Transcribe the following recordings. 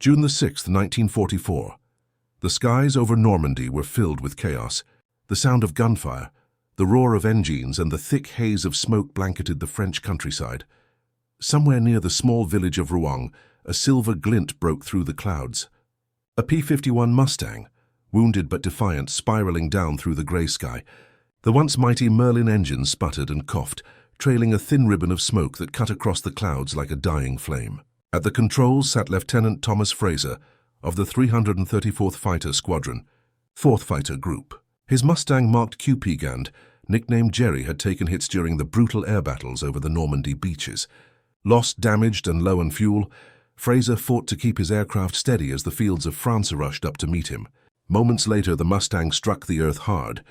June the 6th, 1944. The skies over Normandy were filled with chaos. The sound of gunfire, the roar of engines, and the thick haze of smoke blanketed the French countryside. Somewhere near the small village of Rouen, a silver glint broke through the clouds. A P-51 Mustang, wounded but defiant, spiraling down through the grey sky. The once mighty Merlin engine sputtered and coughed, trailing a thin ribbon of smoke that cut across the clouds like a dying flame. At the controls sat Lieutenant Thomas Fraser of the 334th Fighter Squadron, 4th Fighter Group. His Mustang marked QP Gand, nicknamed Jerry, had taken hits during the brutal air battles over the Normandy beaches. Lost, damaged, and low on fuel, Fraser fought to keep his aircraft steady as the fields of France rushed up to meet him. Moments later, the Mustang struck the earth hard.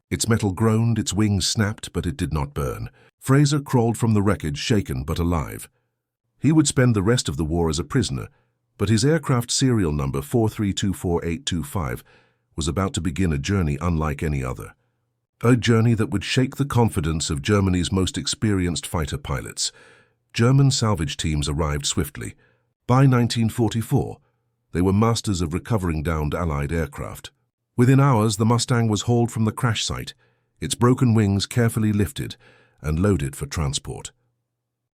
Its metal groaned, its wings snapped, but it did not burn. Fraser crawled from the wreckage, shaken but alive. He would spend the rest of the war as a prisoner, but his aircraft serial number 4324825 was about to begin a journey unlike any other. A journey that would shake the confidence of Germany's most experienced fighter pilots. German salvage teams arrived swiftly. By 1944, they were masters of recovering downed Allied aircraft. Within hours, the Mustang was hauled from the crash site, its broken wings carefully lifted and loaded for transport.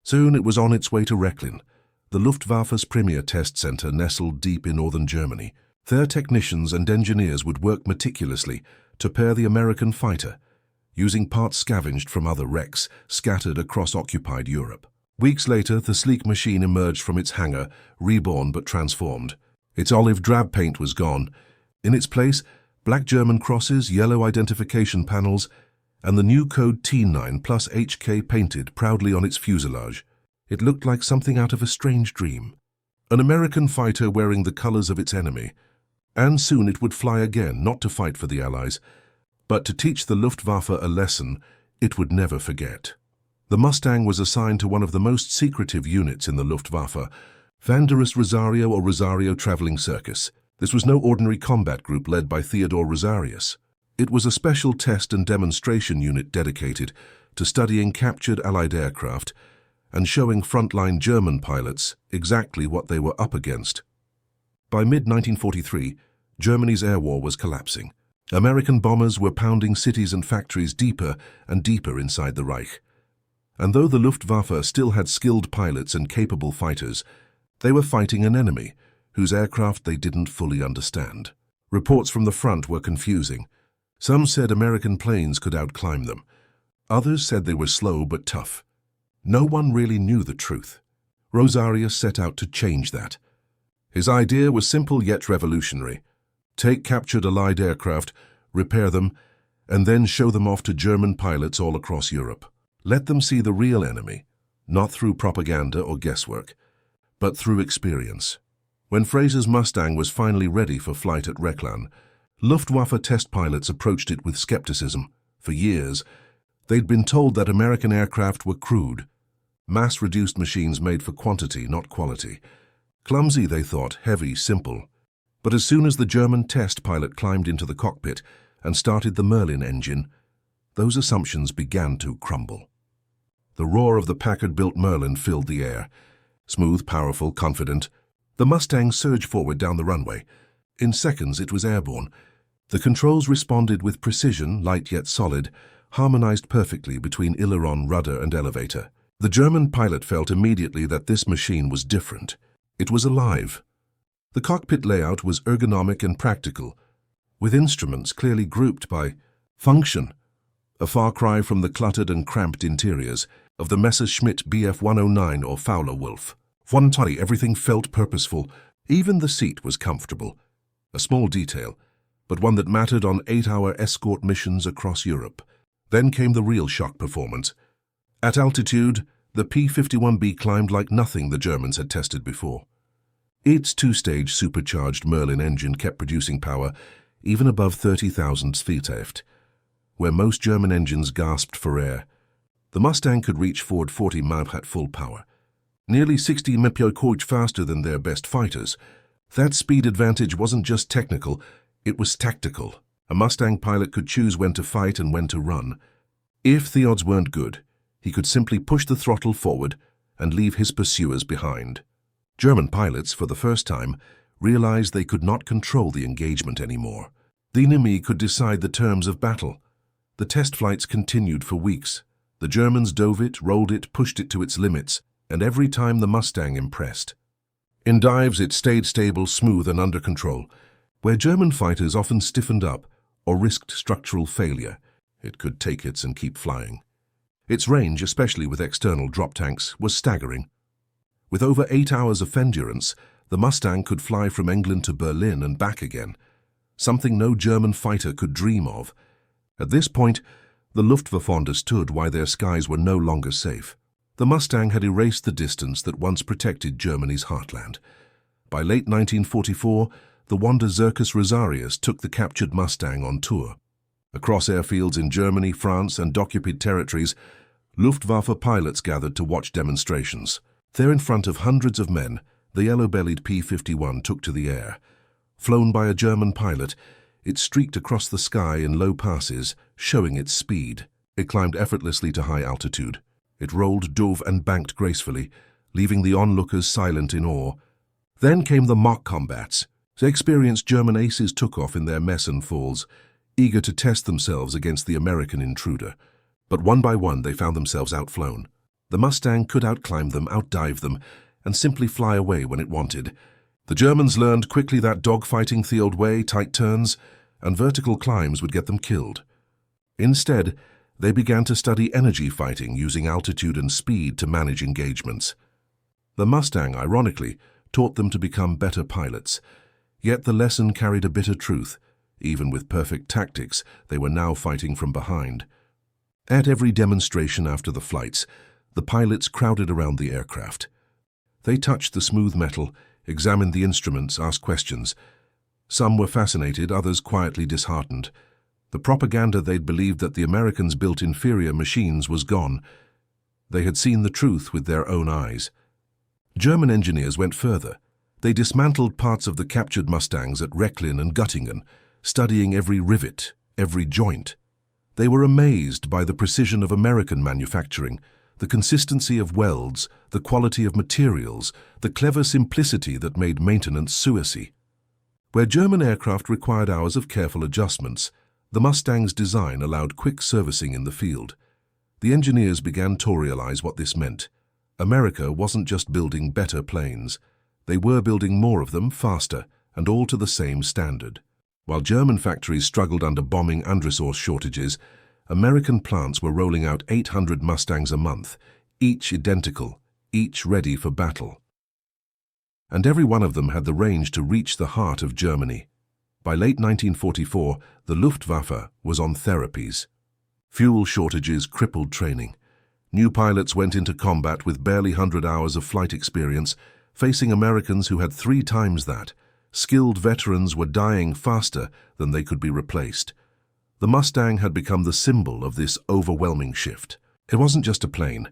Soon it was on its way to Rechlin, the Luftwaffe's premier test center nestled deep in northern Germany. Their technicians and engineers would work meticulously to pair the American fighter, using parts scavenged from other wrecks scattered across occupied Europe. Weeks later, the sleek machine emerged from its hangar, reborn but transformed. Its olive drab paint was gone. In its place, black German crosses, yellow identification panels, and the new code T9 plus HK painted proudly on its fuselage. It looked like something out of a strange dream. An American fighter wearing the colors of its enemy. And soon it would fly again, not to fight for the Allies, but to teach the Luftwaffe a lesson it would never forget. The Mustang was assigned to one of the most secretive units in the Luftwaffe, Wanderzirkus Rosarius or Rosario Traveling Circus. This was no ordinary combat group led by Theodore Rosarius. It was a special test and demonstration unit dedicated to studying captured Allied aircraft and showing frontline German pilots exactly what they were up against. By mid-1943, Germany's air war was collapsing. American bombers were pounding cities and factories deeper and deeper inside the Reich. And though the Luftwaffe still had skilled pilots and capable fighters, they were fighting an enemy whose aircraft they didn't fully understand. Reports from the front were confusing. Some said American planes could outclimb them. Others said they were slow but tough. No one really knew the truth. Rosarius set out to change that. His idea was simple yet revolutionary. Take captured Allied aircraft, repair them, and then show them off to German pilots all across Europe. Let them see the real enemy, not through propaganda or guesswork, but through experience. When Fraser's Mustang was finally ready for flight at Rechlin, Luftwaffe test pilots approached it with skepticism. For years, they'd been told that American aircraft were crude, mass-reduced machines made for quantity, not quality. Clumsy, they thought, heavy, simple. But as soon as the German test pilot climbed into the cockpit and started the Merlin engine, those assumptions began to crumble. The roar of the Packard-built Merlin filled the air. Smooth, powerful, confident, the Mustang surged forward down the runway. In seconds, it was airborne. The controls responded with precision, light yet solid, harmonized perfectly between aileron, rudder, and elevator. The German pilot felt immediately that this machine was different. It was alive. The cockpit layout was ergonomic and practical, with instruments clearly grouped by function, a far cry from the cluttered and cramped interiors of the Messerschmitt Bf-109 or Fowler Wolf. Everything felt purposeful. Even the seat was comfortable. A small detail, but one that mattered on 8-hour escort missions across Europe. Then came the real shock performance. At altitude, the P-51B climbed like nothing the Germans had tested before. Its two-stage supercharged Merlin engine kept producing power even above 30,000 feet aft, where most German engines gasped for air. The Mustang could reach forward 40 miles at full power, nearly 60 mph faster than their best fighters. That speed advantage wasn't just technical, it was tactical. A Mustang pilot could choose when to fight and when to run. If the odds weren't good, he could simply push the throttle forward and leave his pursuers behind. German pilots, for the first time, realized they could not control the engagement anymore. The enemy could decide the terms of battle. The test flights continued for weeks. The Germans dove it, rolled it, pushed it to its limits, and every time the Mustang impressed. In dives it stayed stable, smooth and under control. Where German fighters often stiffened up or risked structural failure, it could take hits and keep flying. Its range, especially with external drop tanks, was staggering. With over 8 hours of endurance, the Mustang could fly from England to Berlin and back again, something no German fighter could dream of. At this point, the Luftwaffe understood why their skies were no longer safe. The Mustang had erased the distance that once protected Germany's heartland. By late 1944, the Wanderzirkus Rosarius took the captured Mustang on tour. Across airfields in Germany, France, and occupied territories, Luftwaffe pilots gathered to watch demonstrations. There in front of hundreds of men, the yellow-bellied P-51 took to the air. Flown by a German pilot, it streaked across the sky in low passes, showing its speed. It climbed effortlessly to high altitude. It rolled, dove, and banked gracefully, leaving the onlookers silent in awe. Then came the mock combats. The experienced German aces took off in their mess and falls, eager to test themselves against the American intruder. But one by one they found themselves outflown. The Mustang could outclimb them, outdive them, and simply fly away when it wanted. The Germans learned quickly that dogfighting the old way, tight turns, and vertical climbs would get them killed. Instead, they began to study energy fighting using altitude and speed to manage engagements. The Mustang, ironically, taught them to become better pilots. Yet the lesson carried a bitter truth. Even with perfect tactics, they were now fighting from behind. At every demonstration after the flights, the pilots crowded around the aircraft. They touched the smooth metal, examined the instruments, asked questions. Some were fascinated, others quietly disheartened. The propaganda they'd believed that the Americans built inferior machines was gone. They had seen the truth with their own eyes. German engineers went further. They dismantled parts of the captured Mustangs at Rechlin and Göttingen, studying every rivet, every joint. They were amazed by the precision of American manufacturing, the consistency of welds, the quality of materials, the clever simplicity that made maintenance suessy. Where German aircraft required hours of careful adjustments, the Mustang's design allowed quick servicing in the field. The engineers began to realize what this meant. America wasn't just building better planes. They were building more of them, faster, and all to the same standard. While German factories struggled under bombing and resource shortages, American plants were rolling out 800 Mustangs a month, each identical, each ready for battle. And every one of them had the range to reach the heart of Germany. By late 1944, the Luftwaffe was on therapies. Fuel shortages crippled training. New pilots went into combat with barely 100 hours of flight experience, facing Americans who had 3 times that. Skilled veterans were dying faster than they could be replaced. The Mustang had become the symbol of this overwhelming shift. It wasn't just a plane.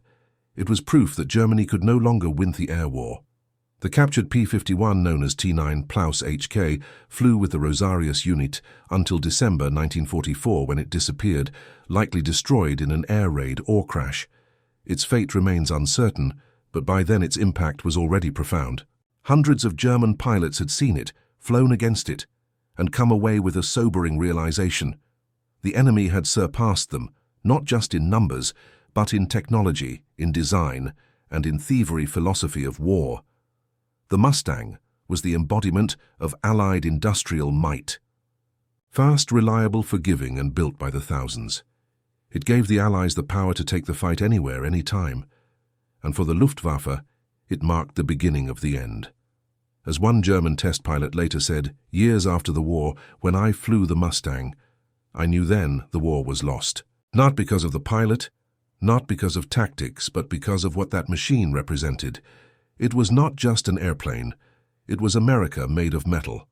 It was proof that Germany could no longer win the air war. The captured P-51, known as T-9 Plaus HK, flew with the Rosarius unit until December 1944 when it disappeared, likely destroyed in an air raid or crash. Its fate remains uncertain, but by then its impact was already profound. Hundreds of German pilots had seen it, flown against it, and come away with a sobering realization. The enemy had surpassed them, not just in numbers, but in technology, in design, and in thievery philosophy of war. The Mustang was the embodiment of Allied industrial might. Fast, reliable, forgiving, and built by the thousands. It gave the Allies the power to take the fight anywhere, any time. And for the Luftwaffe, it marked the beginning of the end. As one German test pilot later said, years after the war, when I flew the Mustang, I knew then the war was lost. Not because of the pilot, not because of tactics, but because of what that machine represented. It was not just an airplane. It was America made of metal.